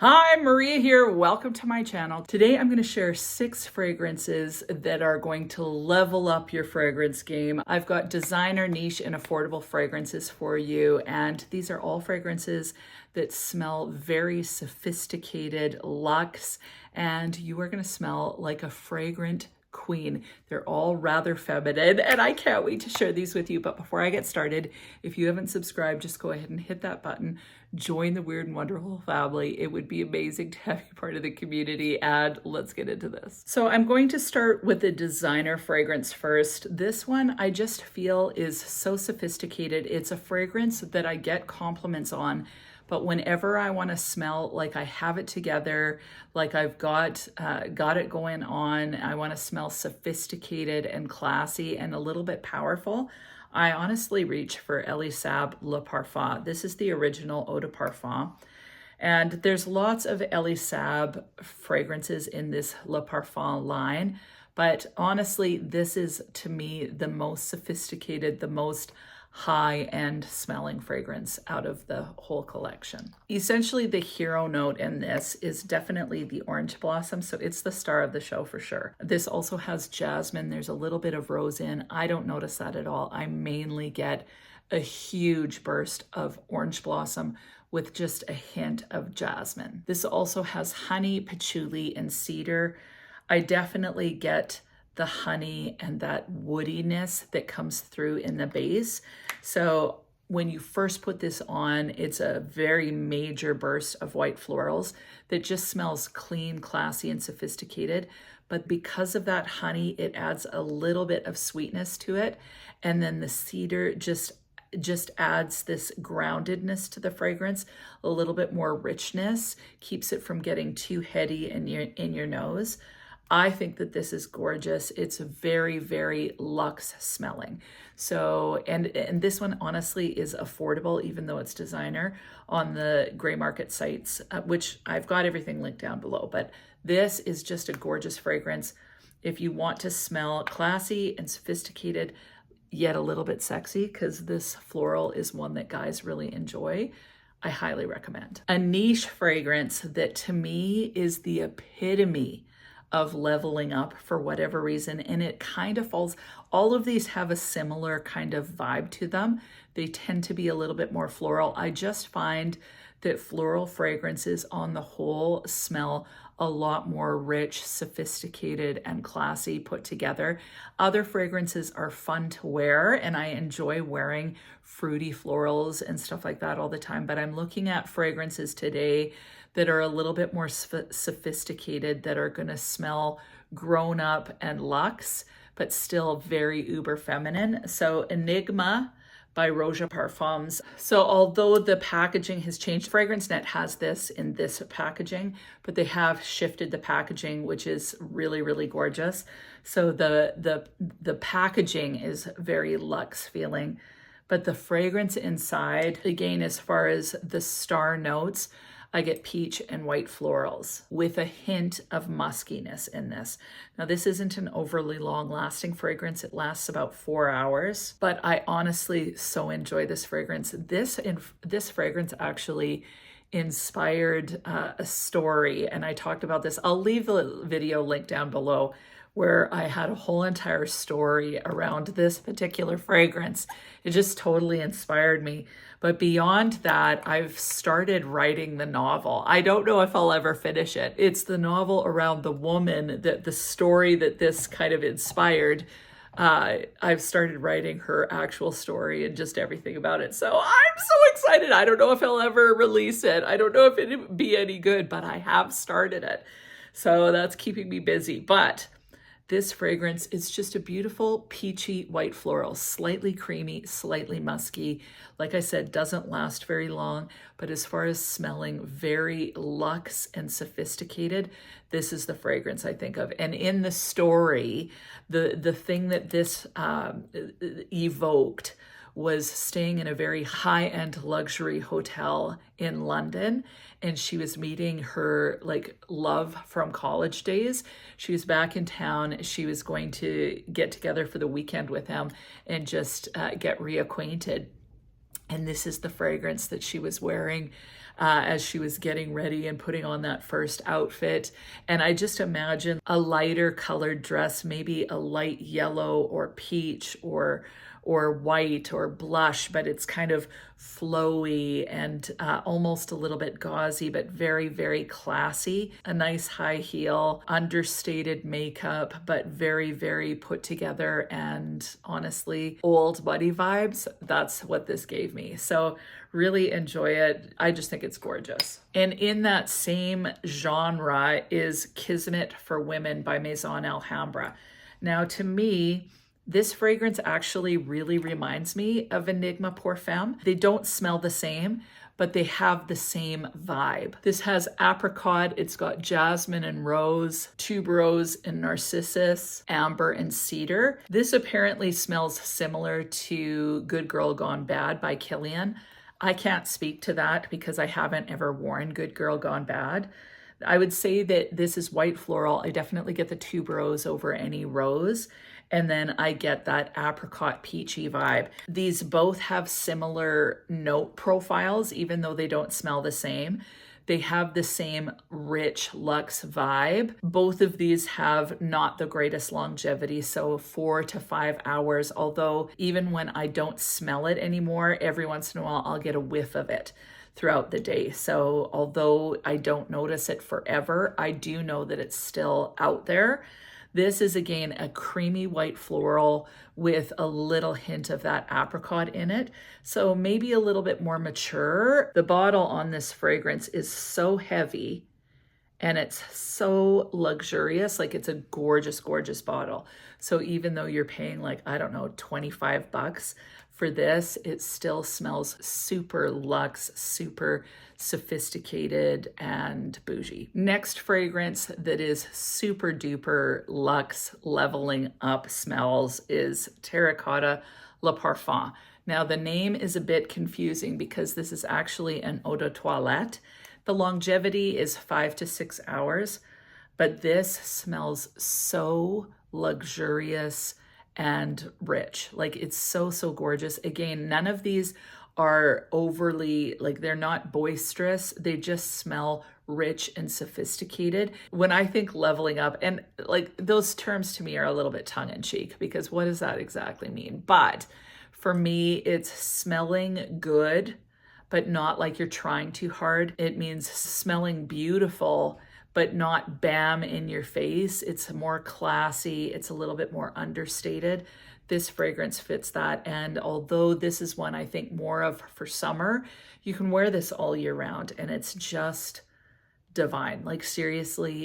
Hi, Maria here. Welcome to my channel. Today I'm going to share 6 fragrances that are going to level up your fragrance game. I've got designer, niche, and affordable fragrances for you, and these are all fragrances that smell very sophisticated, luxe, and you are going to smell like a fragrant queen. They're all rather feminine, and I can't wait to share these with you. But before I get started, if you haven't subscribed, just go ahead and hit that button. Join the Weird and Wonderful family. It would be amazing to have you part of the community, and let's get into this. So I'm going to start with the designer fragrance first. This one I just feel is so sophisticated. It's a fragrance that I get compliments on, but whenever I want to smell like I have it together, like I've got it going on, I want to smell sophisticated and classy and a little bit powerful, I honestly reach for Elie Saab Le Parfum. This is the original Eau de Parfum. And there's lots of Elie Saab fragrances in this Le Parfum line, but honestly, this is to me the most sophisticated, the most high-end smelling fragrance out of the whole collection. Essentially, the hero note in this is definitely the orange blossom, so it's the star of the show for sure. This also has jasmine. There's a little bit of rose in. I don't notice that at all. I mainly get a huge burst of orange blossom with just a hint of jasmine. This also has honey, patchouli, and cedar. I definitely get the honey and that woodiness that comes through in the base. So when you first put this on, it's a very major burst of white florals that just smells clean, classy, and sophisticated. But because of that honey, it adds a little bit of sweetness to it. And then the cedar just adds this groundedness to the fragrance, a little bit more richness, keeps it from getting too heady in your nose. I think that this is gorgeous. It's very, very luxe smelling. So, and this one honestly is affordable, even though it's designer, on the gray market sites, which I've got everything linked down below. But this is just a gorgeous fragrance. If you want to smell classy and sophisticated, yet a little bit sexy, because this floral is one that guys really enjoy, I highly recommend. A niche fragrance that to me is the epitome of leveling up for whatever reason, and it kind of falls, all of these have a similar kind of vibe to them. They tend to be a little bit more floral. I just find that floral fragrances on the whole smell a lot more rich, sophisticated, and classy put together. Other fragrances are fun to wear, and I enjoy wearing fruity florals and stuff like that all the time, but I'm looking at fragrances today that are a little bit more sophisticated, that are gonna smell grown up and luxe, but still very uber feminine. So Enigma by Roja Parfums. So although the packaging has changed, FragranceNet has this in this packaging, but they have shifted the packaging, which is really, really gorgeous. So the packaging is very luxe feeling, but the fragrance inside, again, as far as the star notes, I get peach and white florals with a hint of muskiness in this. Now, this isn't an overly long-lasting fragrance. It lasts about 4 hours, but I honestly so enjoy this fragrance. This fragrance actually inspired a story, and I talked about this. I'll leave the video link down below, where I had a whole entire story around this particular fragrance. It just totally inspired me. But beyond that, I've started writing the novel. I don't know if I'll ever finish it. It's the novel around the woman, that the story that this kind of inspired. I've started writing her actual story and just everything about it. So I'm so excited. I don't know if I'll ever release it. I don't know if it'd be any good, but I have started it. So that's keeping me busy. But this fragrance is just a beautiful peachy white floral, slightly creamy, slightly musky. Like I said, doesn't last very long, but as far as smelling very luxe and sophisticated, this is the fragrance I think of. And in the story, the thing that this evoked was staying in a very high-end luxury hotel in London, and she was meeting her like love from college days. She was back in town. She was going to get together for the weekend with him and just get reacquainted. And this is the fragrance that she was wearing as she was getting ready and putting on that first outfit. And I just imagine a lighter colored dress, maybe a light yellow or peach or white or blush, but it's kind of flowy and almost a little bit gauzy, but very, very classy. A nice high heel, understated makeup, but very, very put together, and honestly, old buddy vibes. That's what this gave me. So really enjoy it. I just think it's gorgeous. And in that same genre is Kismet for Women by Maison Alhambra. Now, to me, this fragrance actually really reminds me of Enigma Perfume. They don't smell the same, but they have the same vibe. This has apricot, it's got jasmine and rose, tuberose and narcissus, amber and cedar. This apparently smells similar to Good Girl Gone Bad by Kilian. I can't speak to that because I haven't ever worn Good Girl Gone Bad. I would say that this is white floral. I definitely get the tuberose over any rose. And then I get that apricot peachy vibe. These both have similar note profiles, even though they don't smell the same. They have the same rich luxe vibe. Both of these have not the greatest longevity, so 4 to 5 hours, although even when I don't smell it anymore, every once in a while I'll get a whiff of it throughout the day. So although I don't notice it forever, I do know that it's still out there. This is, again, a creamy white floral with a little hint of that apricot in it. So maybe a little bit more mature. The bottle on this fragrance is so heavy and it's so luxurious. Like, it's a gorgeous, gorgeous bottle. So even though you're paying like, I don't know, 25 bucks for this, it still smells super luxe, super sophisticated and bougie. Next fragrance that is super duper luxe, leveling up smells is Terracotta Le Parfum. Now, the name is a bit confusing because this is actually an eau de toilette. The longevity is 5 to 6 hours, but this smells so luxurious and rich. Like, it's so, so gorgeous. Again, none of these are overly, like, they're not boisterous. They just smell rich and sophisticated. When I think leveling up, and like, those terms to me are a little bit tongue-in-cheek because what does that exactly mean? But for me, it's smelling good, but not like you're trying too hard. It means smelling beautiful, but not bam in your face. It's more classy. It's a little bit more understated. This fragrance fits that. And although this is one I think more of for summer, you can wear this all year round and it's just divine. Like, seriously,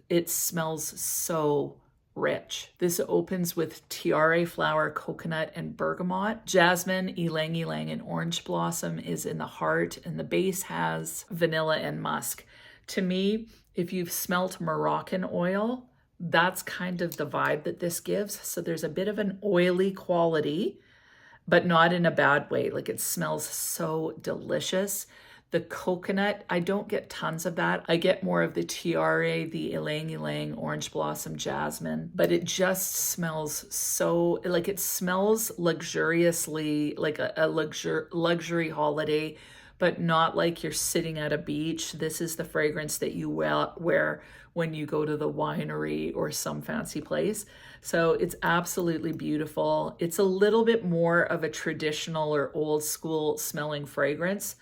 it smells so rich. This opens with tiare flower, coconut, and bergamot. Jasmine, ylang ylang, and orange blossom is in the heart, and the base has vanilla and musk. To me, if you've smelt Moroccan oil, that's kind of the vibe that this gives. So there's a bit of an oily quality, but not in a bad way. Like, it smells so delicious. The coconut, I don't get tons of that. I get more of the tiare, the ylang ylang, orange blossom, jasmine, but it just smells so, like, it smells luxuriously, like a luxury holiday, but not like you're sitting at a beach. This is the fragrance that you wear when you go to the winery or some fancy place. So it's absolutely beautiful. It's a little bit more of a traditional or old school smelling fragrance,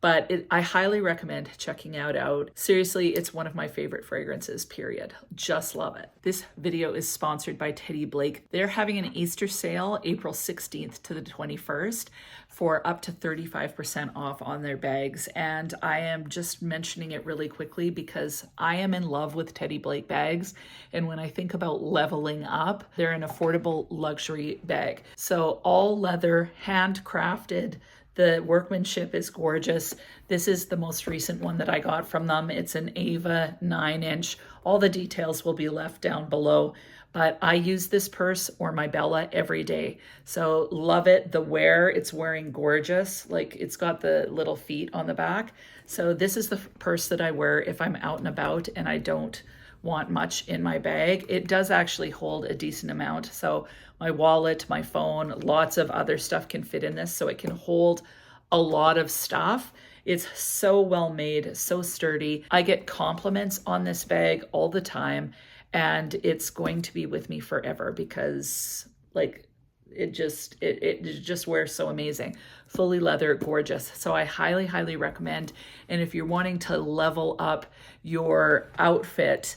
but I highly recommend checking it out. Seriously, it's one of my favorite fragrances, period. Just love it. This video is sponsored by Teddy Blake. They're having an Easter sale, April 16th to the 21st, for up to 35% off on their bags. And I am just mentioning it really quickly because I am in love with Teddy Blake bags. And when I think about leveling up, they're an affordable luxury bag. So all leather, handcrafted. The workmanship is gorgeous. This is the most recent one that I got from them. It's an Ava 9-inch. All the details will be left down below, but I use this purse or my Bella every day. So love it. The wear, it's wearing gorgeous. Like, it's got the little feet on the back. So this is the purse that I wear if I'm out and about and I don't want much in my bag. It does actually hold a decent amount. So my wallet, my phone, lots of other stuff can fit in this. So it can hold a lot of stuff. It's so well made, so sturdy. I get compliments on this bag all the time, and it's going to be with me forever because like it just wears so amazing. Fully leather, gorgeous. So I highly recommend. And if you're wanting to level up your outfit,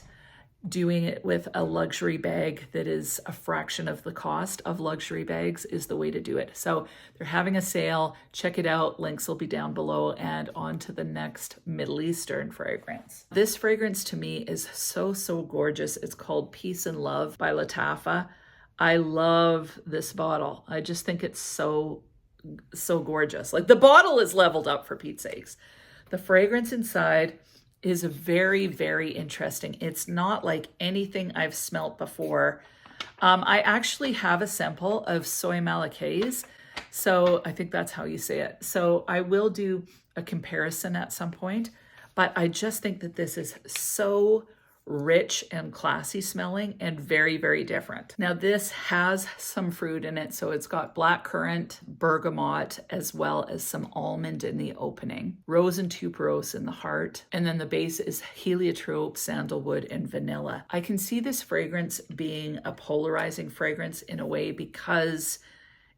doing it with a luxury bag that is a fraction of the cost of luxury bags is the way to do it. So they're having a sale. Check it out. Links will be down below. And on to the next Middle Eastern fragrance. This fragrance to me is so gorgeous. It's called Peace and Love by Lattafa. I love this bottle. I just think it's so gorgeous. Like the bottle is leveled up, for Pete's sakes. The fragrance inside is very interesting. It's not like anything I've smelt before. I actually have a sample of Soy Malaquais, so I think that's how you say it. So I will do a comparison at some point, but I just think that this is so rich and classy smelling and very different. Now this has some fruit in it, so it's got blackcurrant, bergamot, as well as some almond in the opening, rose and tuberose in the heart, and then the base is heliotrope, sandalwood, and vanilla. I can see this fragrance being a polarizing fragrance in a way because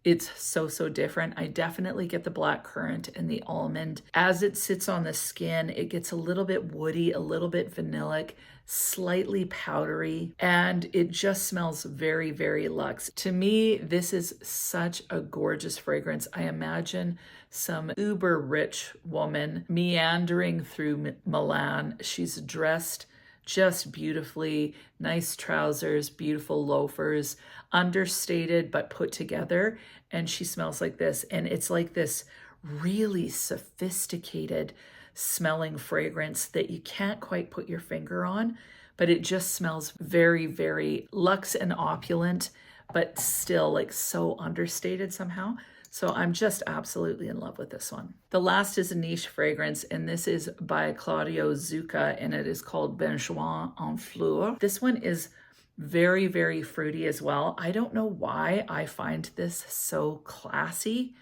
it's so different. I definitely get the blackcurrant and the almond. As it sits on the skin, it gets a little bit woody, a little bit vanillic, slightly powdery, and it just smells very luxe. To me, this is such a gorgeous fragrance. I imagine some uber rich woman meandering through Milan. She's dressed just beautifully, nice trousers, beautiful loafers, understated but put together, and she smells like this. And it's like this really sophisticated smelling fragrance that you can't quite put your finger on, but it just smells very luxe and opulent, but still like so understated somehow. So I'm just absolutely in love with this one. The last is a niche fragrance, and this is by Claudio Zucca, and it is called Benjoin en Fleur. This one is very fruity as well. I don't know why I find this so classy,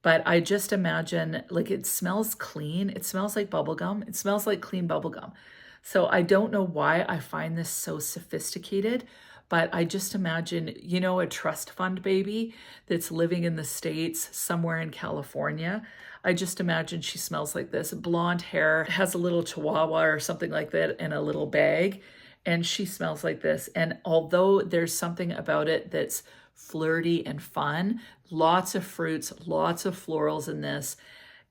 but I just imagine, like, it smells clean. It smells like bubblegum. It smells like clean bubblegum. So I don't know why I find this so sophisticated, but I just imagine, you know, a trust fund baby that's living in the States, somewhere in California. I just imagine she smells like this. Blonde hair, has a little chihuahua or something like that in a little bag, and she smells like this. And although there's something about it that's flirty and fun, lots of fruits, lots of florals in this,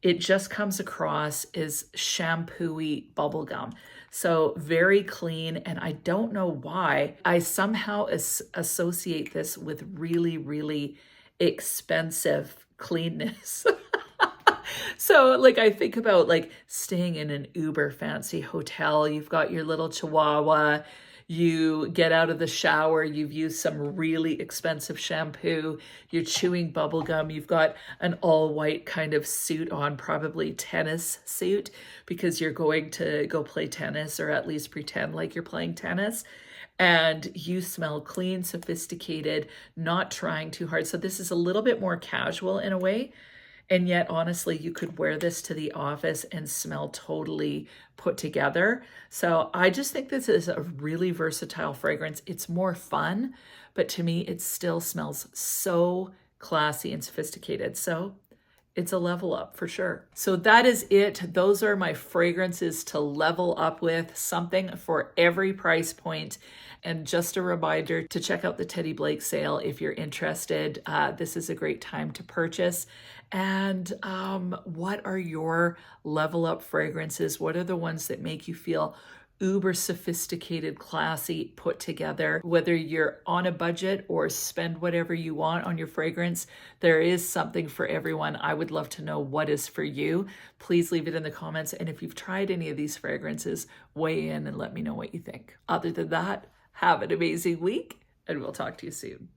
it just comes across as shampoo-y bubblegum. So very clean, and I don't know why I somehow associate this with really expensive cleanness. So like I think about like staying in an uber fancy hotel, you've got your little chihuahua, you get out of the shower, you've used some really expensive shampoo, you're chewing bubble gum, you've got an all white kind of suit on, probably tennis suit, because you're going to go play tennis, or at least pretend like you're playing tennis. And you smell clean, sophisticated, not trying too hard. So this is a little bit more casual in a way. And yet, honestly, you could wear this to the office and smell totally put together. So I just think this is a really versatile fragrance. It's more fun, but to me, it still smells so classy and sophisticated. So it's a level up for sure. So that is it. Those are my fragrances to level up with, something for every price point. And just a reminder to check out the Teddy Blake sale if you're interested. This is a great time to purchase. And what are your level up fragrances? What are the ones that make you feel uber sophisticated, classy, put together? Whether you're on a budget or spend whatever you want on your fragrance, there is something for everyone. I would love to know what is for you. Please leave it in the comments. And if you've tried any of these fragrances, weigh in and let me know what you think. Other than that, have an amazing week, and we'll talk to you soon.